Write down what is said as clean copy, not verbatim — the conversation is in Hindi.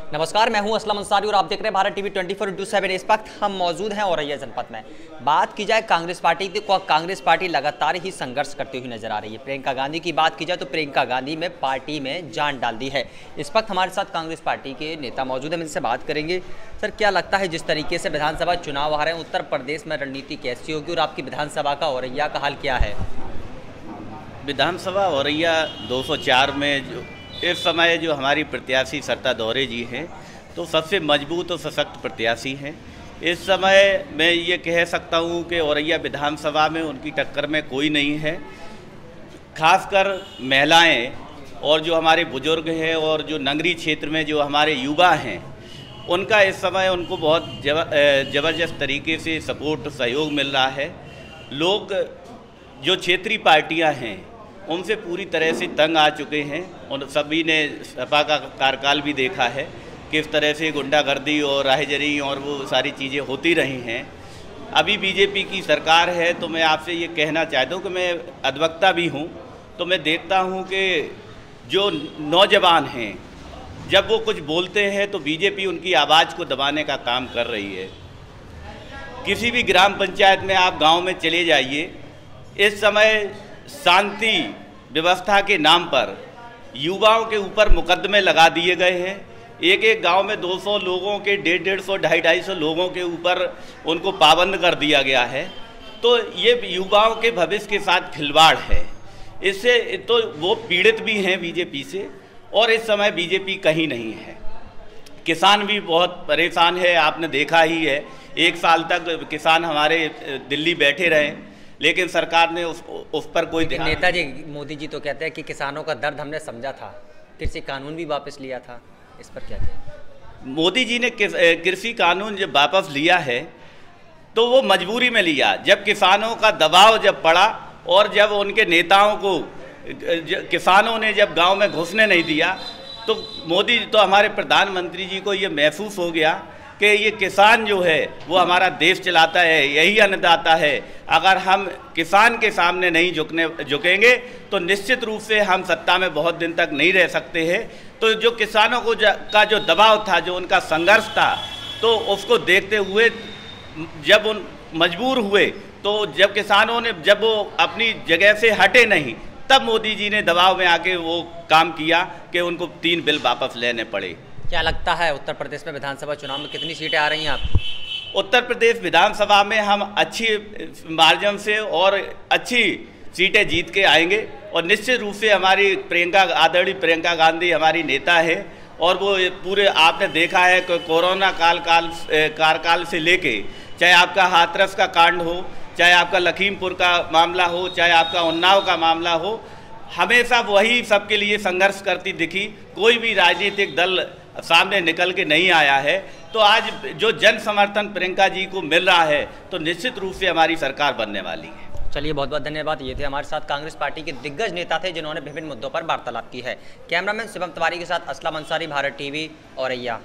नमस्कार, मैं हूं असलम अंसारी और आप देख रहे हैं भारत टीवी 24/7। इस वक्त हम मौजूद हैं औरैया जनपद में। बात की जाए कांग्रेस पार्टी की तो कांग्रेस पार्टी लगातार ही संघर्ष करती हुई नजर आ रही है। प्रियंका गांधी की बात की जाए तो प्रियंका गांधी में पार्टी में जान डाल दी है। इस वक्त हमारे साथ कांग्रेस पार्टी के नेता मौजूद हैं, इनसे बात करेंगे। सर, क्या लगता है जिस तरीके से विधानसभा चुनाव आ रहे हैं, उत्तर प्रदेश में रणनीति कैसी होगी और आपकी विधानसभा का औरैया का हाल क्या है? विधानसभा औरैया 204 में जो इस समय जो हमारी प्रत्याशी सरिता दौरे जी हैं, तो सबसे मजबूत और सशक्त प्रत्याशी हैं। इस समय मैं ये कह सकता हूँ कि औरैया विधानसभा में उनकी टक्कर में कोई नहीं है। खासकर महिलाएं और जो हमारे बुजुर्ग हैं और जो नगरीय क्षेत्र में जो हमारे युवा हैं, उनका इस समय उनको बहुत ज़बरदस्त तरीके से सपोर्ट सहयोग मिल रहा है। लोग जो क्षेत्रीय पार्टियां हैं उनसे पूरी तरह से तंग आ चुके हैं और सभी ने सपा का कार्यकाल भी देखा है किस तरह से गुंडागर्दी और राहजरी और वो सारी चीज़ें होती रही हैं। अभी बीजेपी की सरकार है, तो मैं आपसे ये कहना चाहता हूँ कि मैं अधिवक्ता भी हूँ, तो मैं देखता हूँ कि जो नौजवान हैं जब वो कुछ बोलते हैं तो बीजेपी उनकी आवाज़ को दबाने का काम कर रही है। किसी भी ग्राम पंचायत में आप गाँव में चले जाइए, इस समय शांति व्यवस्था के नाम पर युवाओं के ऊपर मुकदमे लगा दिए गए हैं। एक एक गांव में 200 लोगों के 150, 250 लोगों के ऊपर उनको पाबंद कर दिया गया है। तो ये युवाओं के भविष्य के साथ खिलवाड़ है। इससे तो वो पीड़ित भी हैं बीजेपी से, और इस समय बीजेपी कहीं नहीं है। किसान भी बहुत परेशान है, आपने देखा ही है। 1 साल तक किसान हमारे दिल्ली बैठे रहे, लेकिन सरकार ने उस पर कोई ध्यान। नेताजी मोदी जी तो कहते हैं कि किसानों का दर्द हमने समझा था, कृषि कानून भी वापस लिया था। इस पर क्या कहें? मोदी जी ने कृषि कानून जब वापस लिया है तो वो मजबूरी में लिया, जब किसानों का दबाव जब पड़ा और जब उनके नेताओं को किसानों ने जब गांव में घुसने नहीं दिया, तो मोदी तो हमारे प्रधानमंत्री जी को ये महसूस हो गया कि ये किसान जो है वो हमारा देश चलाता है, यही अन्नदाता है। अगर हम किसान के सामने नहीं झुकेंगे तो निश्चित रूप से हम सत्ता में बहुत दिन तक नहीं रह सकते हैं। तो जो किसानों को का जो दबाव था, जो उनका संघर्ष था, तो उसको देखते हुए जब उन मजबूर हुए, तो जब किसानों ने जब वो अपनी जगह से हटे नहीं, तब मोदी जी ने दबाव में आके वो काम किया कि उनको 3 बिल वापस लेने पड़े। क्या लगता है उत्तर प्रदेश में विधानसभा चुनाव में कितनी सीटें आ रही हैं आप? उत्तर प्रदेश विधानसभा में हम अच्छी मार्जिन से और अच्छी सीटें जीत के आएंगे, और निश्चित रूप से हमारी आदरणीय प्रियंका गांधी हमारी नेता है। और वो पूरे आपने देखा है कि कोरोना कार्यकाल से लेके, चाहे आपका हाथरस का कांड हो, चाहे आपका लखीमपुर का मामला हो, चाहे आपका उन्नाव का मामला हो, हमेशा वही सबके लिए संघर्ष करती दिखी। कोई भी राजनीतिक दल सामने निकल के नहीं आया है। तो आज जो जन समर्थन प्रियंका जी को मिल रहा है, तो निश्चित रूप से हमारी सरकार बनने वाली है। चलिए, बहुत बहुत धन्यवाद। ये थे हमारे साथ कांग्रेस पार्टी के दिग्गज नेता थे, जिन्होंने विभिन्न मुद्दों पर वार्तालाप की है। कैमरामैन शिवम तिवारी के साथ असलम अंसारी, भारत टीवी, औरैया।